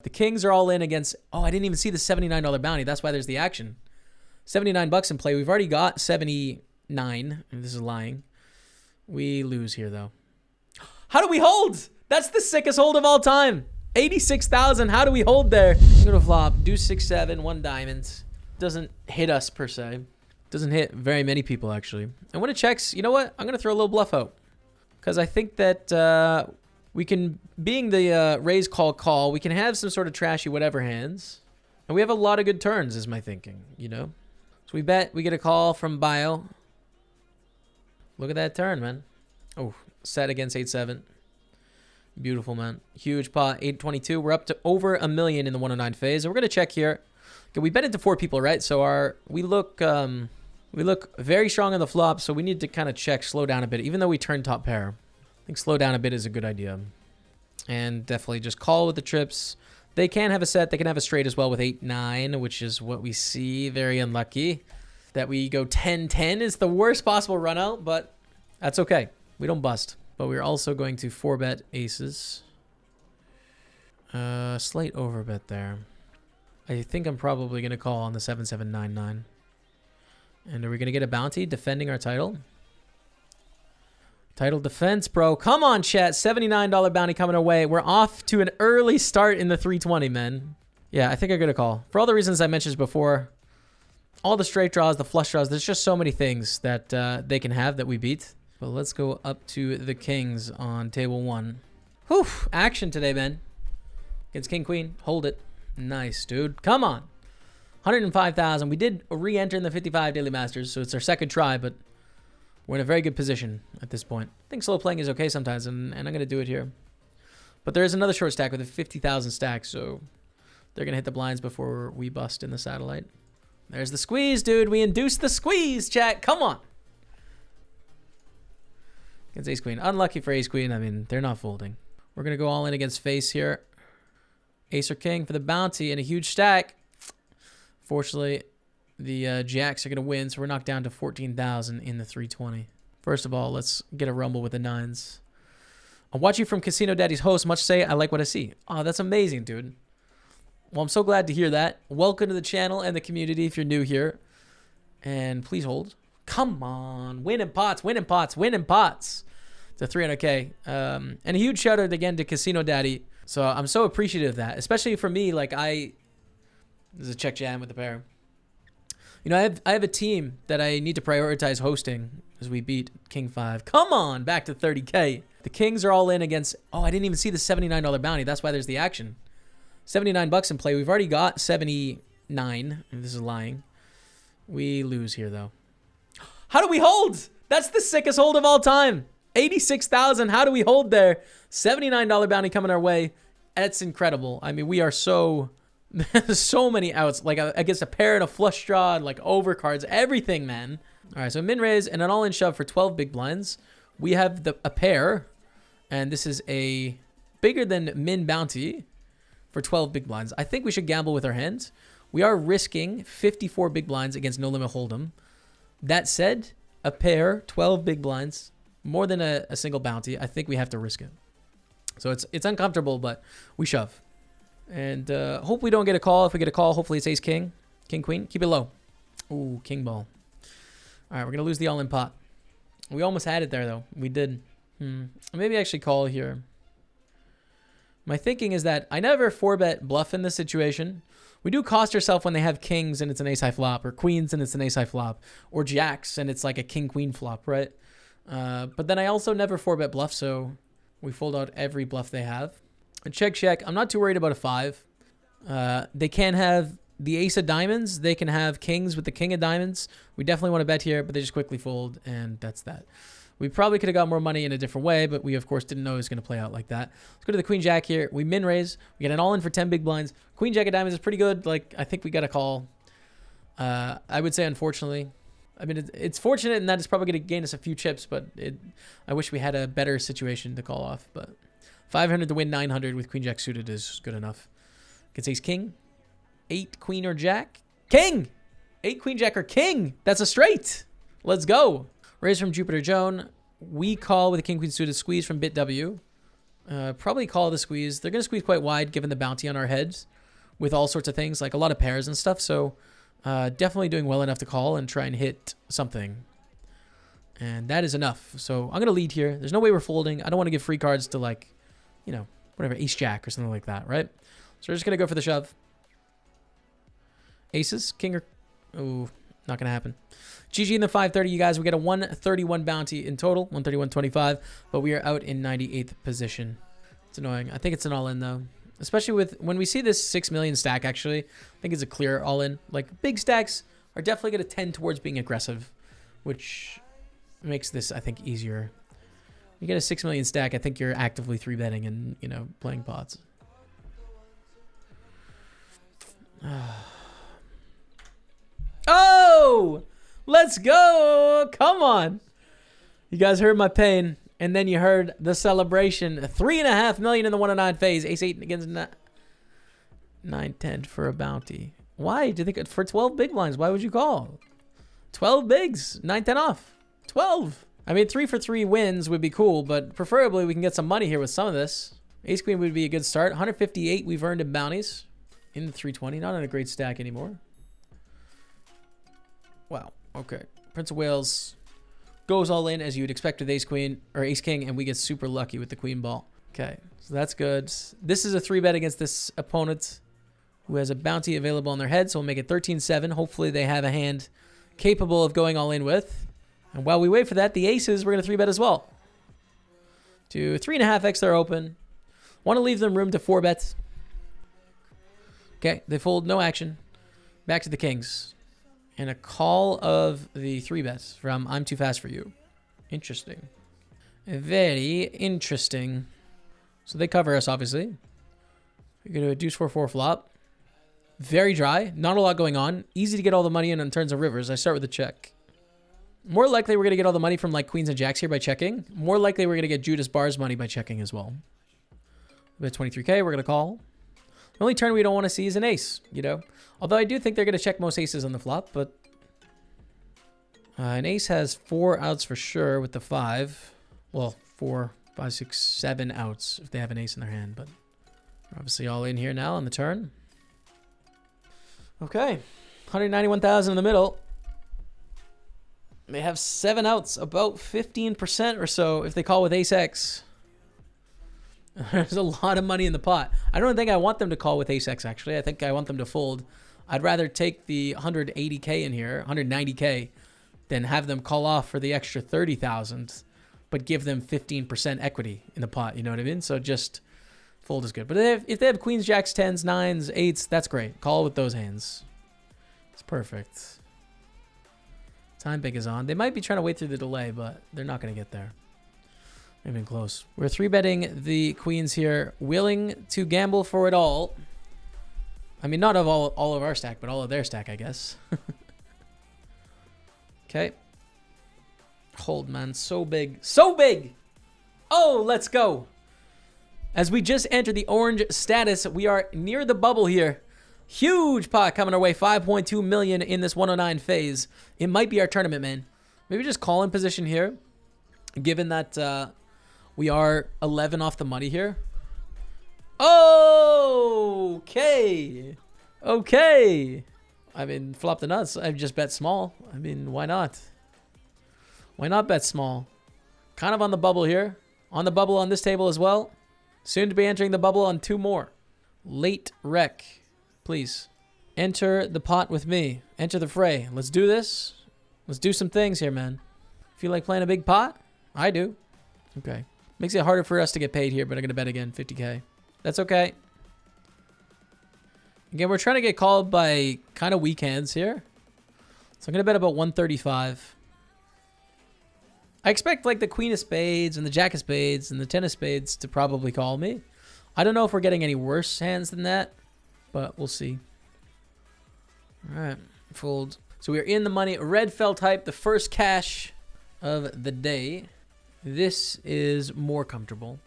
The kings are all in against... Oh, I didn't even see the $79 bounty. That's why there's the action. 79 bucks in play. We've already got 79. This is lying. We lose here, though. How do we hold? That's the sickest hold of all time. 86,000. How do we hold there? Go to flop. Deuce 6-7. 1 diamond. Doesn't hit us, per se. Doesn't hit very many people, actually. And when it checks, you know what? I'm going to throw a little bluff out. Because I think that we can, being the raise, call, we can have some sort of trashy whatever hands. And we have a lot of good turns, is my thinking, you know? So we bet, we get a call from Bio. Look at that turn, man. Oh, set against 8-7. Beautiful, man. Huge pot, 822. We're up to over $1 million in the 109 phase. And we're going to check here. Okay, we bet into 4 people, right? So we look very strong on the flop, so we need to kind of check, slow down a bit, even though we turn top pair. I think slow down a bit is a good idea. And definitely just call with the trips. They can have a set. They can have a straight as well with 8-9, which is what we see. Very unlucky. That we go 10-10 is the worst possible run out, but that's okay. We don't bust. But we're also going to 4-bet aces. Slight overbet there. I think I'm probably going to call on the 7-7-9-9. And are we going to get a bounty defending our title? Title defense, bro. Come on, chat. $79 bounty coming away. We're off to an early start in the 320, man. Yeah, I think I'm going to call. For all the reasons I mentioned before, all the straight draws, the flush draws, there's just so many things that they can have that we beat. But let's go up to the kings on table 1. Whew, action today, man. Against king, queen. Hold it. Nice, dude. Come on. 105,000. We did re-enter in the 55 Daily Masters, so it's our second try, but we're in a very good position at this point. I think slow playing is okay sometimes, and I'm going to do it here. But there is another short stack with a 50,000 stack, so they're going to hit the blinds before we bust in the satellite. There's the squeeze, dude. We induced the squeeze, chat. Come on. Against ace-queen. Unlucky for ace-queen. I mean, they're not folding. We're going to go all in against face here. Ace or king for the bounty and a huge stack. Fortunately, the jacks are going to win, so we're knocked down to 14,000 in the 320. First of all, let's get a rumble with the 9s. I'll watch you from Casino Daddy's host. Much say I like what I see. Oh, that's amazing, dude. Well, I'm so glad to hear that. Welcome to the channel and the community if you're new here. And please hold. Come on. Winning pots, winning pots, winning pots. It's a 300K. And a huge shout out again to Casino Daddy. So I'm so appreciative of that, especially for me. Like this is a check jam with the pair. You know, I have a team that I need to prioritize hosting as we beat King 5. Come on, back to 30K. The kings are all in against... Oh, I didn't even see the $79 bounty. That's why there's the action. 79 bucks in play. We've already got 79. This is lying. We lose here, though. How do we hold? That's the sickest hold of all time. 86,000. How do we hold there? $79 bounty coming our way. That's incredible. I mean, we are so... so many outs. Like, against a pair and a flush draw and, like, overcards. Everything, man. All right, so min raise and an all-in shove for 12 big blinds. We have a pair. And this is a bigger than min bounty for 12 big blinds. I think we should gamble with our hands. We are risking 54 big blinds against no limit hold'em. That said, a pair, 12 big blinds, more than a single bounty. I think we have to risk it. So it's uncomfortable, but we shove. And hope we don't get a call. If we get a call, hopefully it's ace king, king queen. Keep it low. Ooh, king ball. All right, we're gonna lose the all-in pot. We almost had it there though. We did. Maybe actually call here. My thinking is that I never 4-bet bluff in this situation. We do cost ourselves when they have kings and it's an ace-high flop, or queens and it's an ace-high flop, or jacks and it's like a king-queen flop, right? But then I also never 4-bet bluff, so we fold out every bluff they have. And check. I'm not too worried about a 5. They can have the ace of diamonds. They can have kings with the king of diamonds. We definitely want to bet here, but they just quickly fold, and that's that. We probably could have got more money in a different way, but we, of course, didn't know it was going to play out like that. Let's go to the queen jack here. We min raise. We get an all-in for 10 big blinds. Queen jack of diamonds is pretty good. Like, I think we got a call. I would say, unfortunately. I mean, it's fortunate in that it's probably going to gain us a few chips, but I wish we had a better situation to call off. But 500 to win 900 with queen jack suited is good enough. Gets ace king. 8 queen or jack. King! 8 queen jack or king. That's a straight. Let's go. Raise from Jupiter Joan. We call with a king queen suited, squeeze from bit W. Probably call the squeeze. They're going to squeeze quite wide given the bounty on our heads with all sorts of things, like a lot of pairs and stuff. So definitely doing well enough to call and try and hit something. And that is enough. So I'm going to lead here. There's no way we're folding. I don't want to give free cards to, like, you know, whatever, ace jack or something like that, right? So we're just going to go for the shove. Aces, king or... Oh, not going to happen. GG in the 530, you guys. We get a 131 bounty in total, 131.25, but we are out in 98th position. It's annoying. I think it's an all-in, though. Especially with... When we see this 6 million stack, actually, I think it's a clear all-in. Like, big stacks are definitely going to tend towards being aggressive, which... makes this, I think, easier. You get a 6 million stack, I think you're actively 3-betting and, you know, playing pots. Oh! Let's go! Come on! You guys heard my pain, and then you heard the celebration. 3.5 million in the 109 phase. Ace 8 against 9-10 for a bounty. Why? Do you think for 12 big blinds, why would you call? 12 bigs, 9-10 off. 12. I mean, 3 for 3 wins would be cool, but preferably we can get some money here with some of this. Ace Queen would be a good start. 158 we've earned in bounties. In the 320, not in a great stack anymore. Wow, okay. Prince of Wales goes all in as you'd expect with Ace Queen, or Ace King, and we get super lucky with the Queen Ball. Okay, so that's good. This is a 3-bet against this opponent who has a bounty available on their head, so we'll make it 13-7. Hopefully they have a hand capable of going all in with. And while we wait for that, the aces, we're going to 3-bet as well. To 3.5x, they're open. Want to leave them room to 4-bet. Okay, they fold, no action. Back to the kings. And a call of the 3-bet from I'm too fast for you. Interesting. Very interesting. So they cover us, obviously. We're going to do a deuce 4-4 flop. Very dry. Not a lot going on. Easy to get all the money in turns of rivers. I start with a check. More likely we're going to get all the money from like queens and jacks here by checking. More likely we're going to get Judas Bar's money by checking as well. We have 23K, we're going to call. The only turn we don't want to see is an ace, you know. Although I do think they're going to check most aces on the flop, but... an ace has 4 outs for sure with the 5. Well, 4, 5, 6, 7 outs if they have an ace in their hand, but... We're obviously all in here now on the turn. Okay, 191,000 in the middle. They have 7 outs, about 15% or so if they call with ace X. There's a lot of money in the pot. I don't think I want them to call with ace X, actually. I think I want them to fold. I'd rather take the 180K in here, 190K, than have them call off for the extra 30,000, but give them 15% equity in the pot. You know what I mean? So just fold is good. But if they have queens, jacks, 10s, 9s, 8s, that's great. Call with those hands. It's perfect. Time bank is on. They might be trying to wait through the delay, but they're not going to get there. Not even close. We're 3-betting the queens here, willing to gamble for it all. I mean, not of all of our stack, but all of their stack, I guess. Okay. Hold, man. So big. So big! Oh, let's go. As we just entered the orange status, we are near the bubble here. Huge pot coming our way. 5.2 million in this 109 phase. It might be our tournament, man. Maybe just call in position here. Given that we are 11 off the money here. Oh, okay. Okay. I mean, flop the nuts. I've just bet small. I mean, why not? Why not bet small? Kind of on the bubble here. On the bubble on this table as well. Soon to be entering the bubble on 2 more. Late rec. Please. Enter the pot with me. Enter the fray. Let's do this. Let's do some things here, man. Feel like playing a big pot? I do. Okay. Makes it harder for us to get paid here, but I'm going to bet again. 50K. That's okay. Again, we're trying to get called by kind of weak hands here. So I'm going to bet about 135. I expect like the queen of spades and the jack of spades and the 10 of spades to probably call me. I don't know if we're getting any worse hands than that, but we'll see. All right, fold. So we're in the money. Red fell type, the first cash of the day. This is more comfortable.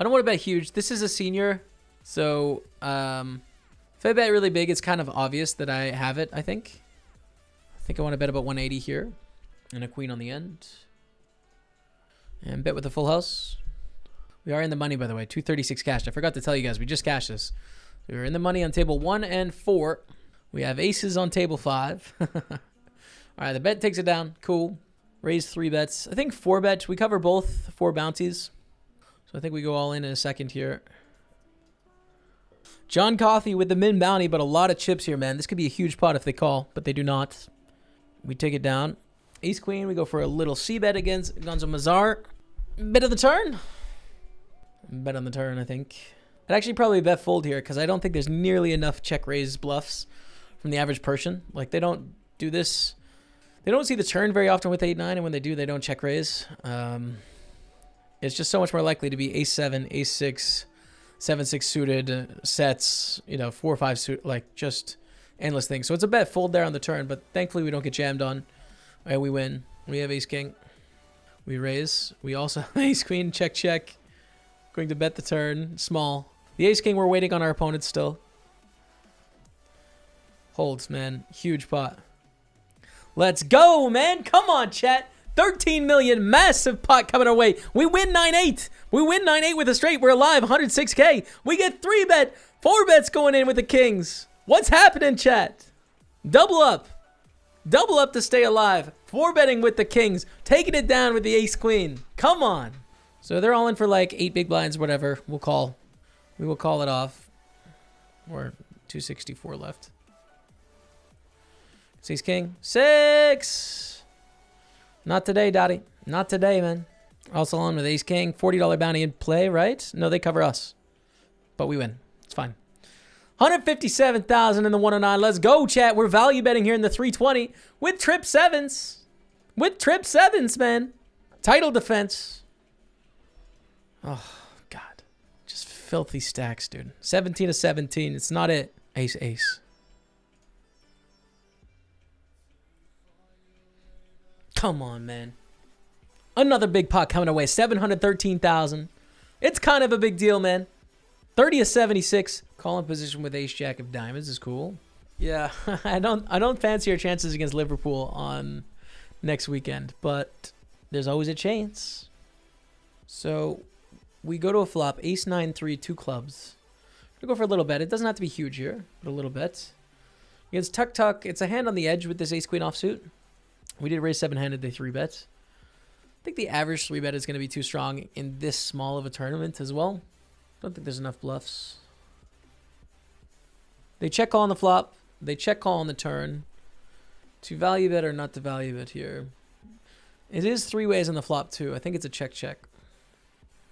I don't want to bet huge. This is a senior, so if I bet really big, it's kind of obvious that I have it, I think. I want to bet about 180 here and a queen on the end. And bet with a full house. We are in the money, by the way. 236 cashed. I forgot to tell you guys. We just cashed this. We were in the money on table 1 and 4. We have aces on table 5. All right, the bet takes it down. Cool. Raise 3 bets. I think 4 bets. We cover both 4 bounties. So I think we go all in a second here. John Coffey with the min bounty, but a lot of chips here, man. This could be a huge pot if they call, but they do not. We take it down. Ace Queen, we go for a little C bet against Gonzo Mazar. Bet of the turn. Bet on the turn, I think. I'd actually probably bet fold here because I don't think there's nearly enough check raise bluffs from the average person. Like, they don't do this. They don't see the turn very often with 8-9, and when they do, they don't check raise. It's just so much more likely to be ace-7, ace-6, 7-6 suited sets, you know, 4-5 suit, like just endless things. So it's a bet fold there on the turn, but thankfully we don't get jammed on. And we win. We have ace-king. We raise. We also have ace-queen, check. Going to bet the turn, small. The ace-king, we're waiting on our opponents still. Holds, man. Huge pot. Let's go, man. Come on, chat. 13 million, massive pot coming our way. We win 9-8. We win 9-8 with a straight. We're alive, 106K. We get 3 bet, 4 bets going in with the kings. What's happening, chat? Double up. Double up to stay alive. 4 betting with the kings. Taking it down with the ace queen. Come on. So they're all in for like 8 big blinds, whatever. We'll call. We will call it off. Or 264 left. Ace king. 6. Not today, Dottie. Not today, man. Also on with ace king. $40 bounty in play, right? No, they cover us. But we win. It's fine. 157,000 in the 109. Let's go, chat. We're value betting here in the 320 with trip 7s. With trip 7s, man. Title defense. Oh, God. Just filthy stacks, dude. 17 to 17. It's not it. Ace, ace. Come on, man. Another big pot coming away. 713,000. It's kind of a big deal, man. 30 to 76. Call in position with ace jack of diamonds is cool. Yeah, I don't fancy our chances against Liverpool on next weekend, but there's always a chance. So we go to a flop. Ace 9-3, 2 clubs. We'll go for a little bet. It doesn't have to be huge here, but a little bet. Against Tuck Tuck, it's a hand on the edge with this ace queen offsuit. We did raise 7-handed, they 3-bet. I think the average 3-bet is going to be too strong in this small of a tournament as well. Don't think there's enough bluffs. They check call on the flop. They check call on the turn. To value bet or not to value bet here. It is 3 ways on the flop too. I think it's a check.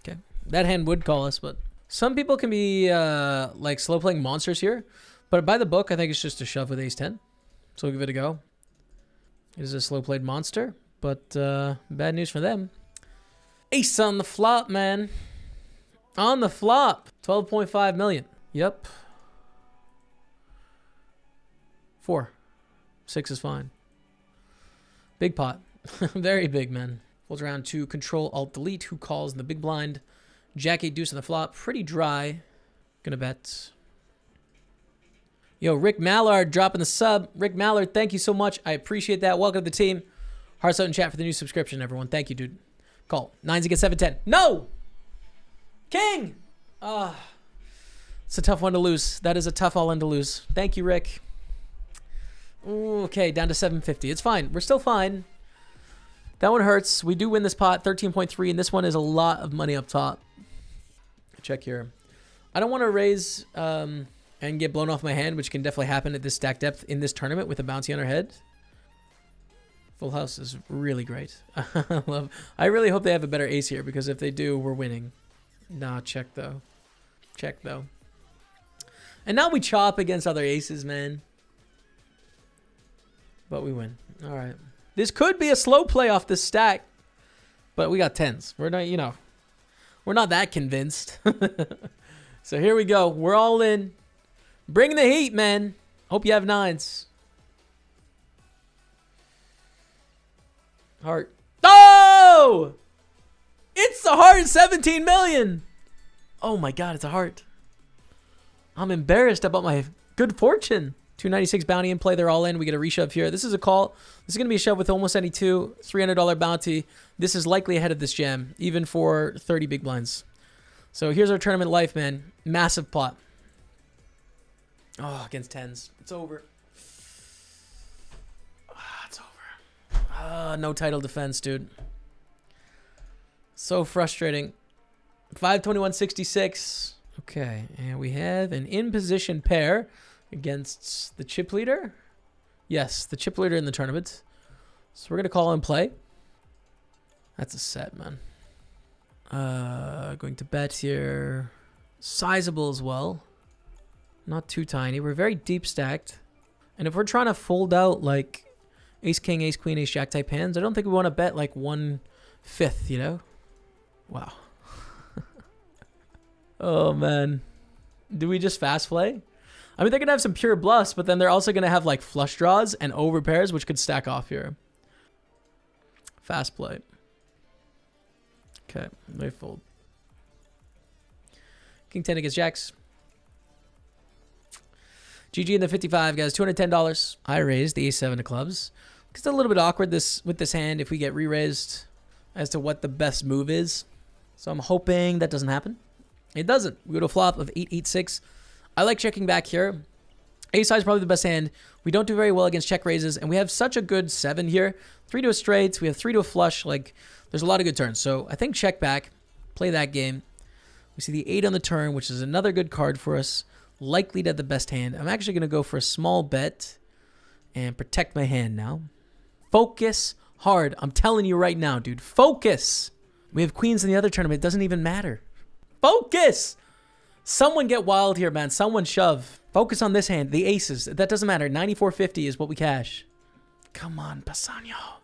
Okay. That hand would call us, but some people can be like slow playing monsters here. But by the book, I think it's just a shove with ace 10. So we'll give it a go. It is a slow played monster, but bad news for them. Ace on the flop, man. On the flop. 12.5 million. Yep. 4. 6 is fine. Big pot. Very big, man. Folds around to control alt delete. Who calls in the big blind? Jack 8 deuce on the flop. Pretty dry. Gonna bet. Yo, Rick Mallard dropping the sub. Rick Mallard, thank you so much. I appreciate that. Welcome to the team. Hearts out in chat for the new subscription, everyone. Thank you, dude. Call. 9s against 7-10. No! King! Ah. It's a tough one to lose. That is a tough all-in to lose. Thank you, Rick. Ooh, okay, down to 750. It's fine. We're still fine. That one hurts. We do win this pot, 13.3, and this one is a lot of money up top. Check here. I don't want to raise and get blown off my hand, which can definitely happen at this stack depth in this tournament with a bounty on our head. Full house is really great. I really hope they have a better ace here, because if they do, we're winning. Nah, check though. Check though. And now we chop against other aces, man. But we win. All right. This could be a slow play off this stack, but we got 10s. We're not, you know, we're not that convinced. So here we go. We're all in. Bring the heat, man. Hope you have 9s. Heart. Oh! It's the heart, 17 million. Oh my God, it's a heart. I'm embarrassed about my good fortune. 296 bounty in play. They're all in. We get a reshove here. This is a call. This is going to be a shove with almost any 2. $300 bounty. This is likely ahead of this jam, even for 30 big blinds. So here's our tournament life, man. Massive pot. Oh, against tens. It's over. It's over. No title defense, dude. So frustrating. 521.66. Okay, and we have an in-position pair against the chip leader. Yes, the chip leader in the tournament. So we're going to call and play. That's a set, man. Going to bet here. Sizable as well. Not too tiny. We're very deep stacked. And if we're trying to fold out like ace, king, ace, queen, ace, jack type hands, I don't think we want to bet like 1/5, you know? Wow. Oh, man. Do we just fast play? I mean, they're going to have some pure bluffs, but then they're also going to have like flush draws and over pairs, which could stack off here. Fast play. Okay, they fold. King 10 against jacks. GG in the 55, guys. $210. I raised the ace 7 of clubs. It's a little bit awkward with this hand if we get re-raised as to what the best move is. So I'm hoping that doesn't happen. It doesn't. We go to a flop of 8-8-6. I like checking back here. Ace high is probably the best hand. We don't do very well against check raises, and we have such a good 7 here. 3 to a straight. We have 3 to a flush. Like, there's a lot of good turns. So I think check back. Play that game. We see the 8 on the turn, which is another good card for us. Likely to have the best hand. I'm actually going to go for a small bet and protect my hand now. Focus hard. I'm telling you right now, dude. Focus. We have queens in the other tournament. It doesn't even matter. Focus. Someone get wild here, man. Someone shove. Focus on this hand. The aces. That doesn't matter. 94.50 is what we cash. Come on, Pasano.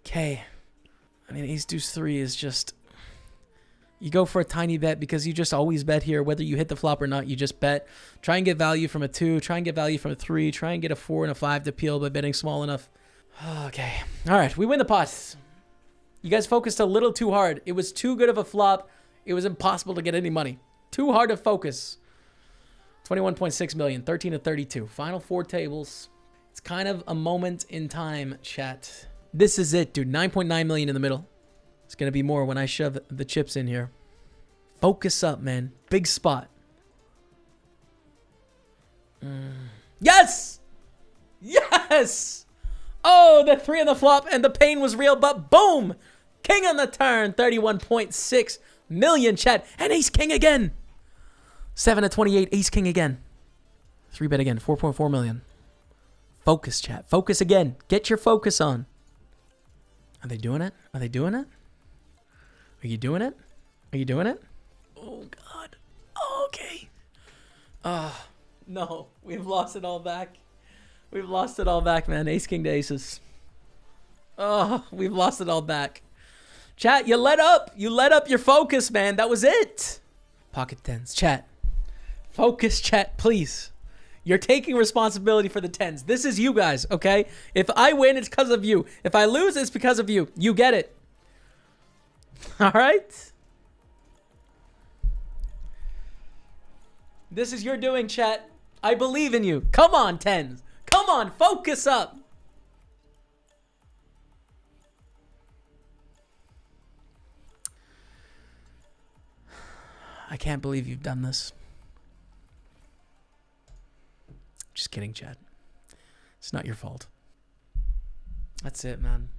Okay. I mean, ace deuce 3 is just... You go for a tiny bet because you just always bet here. Whether you hit the flop or not, you just bet. Try and get value from a 2. Try and get value from a 3. Try and get a 4 and a 5 to peel by betting small enough. Okay. All right. We win the pot. You guys focused a little too hard. It was too good of a flop. It was impossible to get any money. Too hard to focus. 21.6 million. 13 to 32. Final 4 tables. It's kind of a moment in time, chat. This is it, dude. 9.9 million in the middle. It's going to be more when I shove the chips in here. Focus up, man. Big spot. Yes! Yes! Oh, the 3 on the flop and the pain was real, but boom! King on the turn. 31.6 million, chat. And ace king again. 7 to 28. Ace king again. 3 bet again. 4.4 million. Focus, chat. Focus again. Get your focus on. Are they doing it? Are they doing it? Are you doing it? Are you doing it? Oh, God. Oh, okay. No. We've lost it all back. We've lost it all back, man. Ace, king to aces. Oh, we've lost it all back. Chat, you let up. You let up your focus, man. That was it. Pocket tens. Chat. Focus, chat, please. You're taking responsibility for the tens. This is you guys, okay? If I win, it's because of you. If I lose, it's because of you. You get it. All right? This is your doing, chat. I believe in you. Come on, tens. Come on, focus up. I can't believe you've done this. Just kidding, Chad. It's not your fault. That's it, man.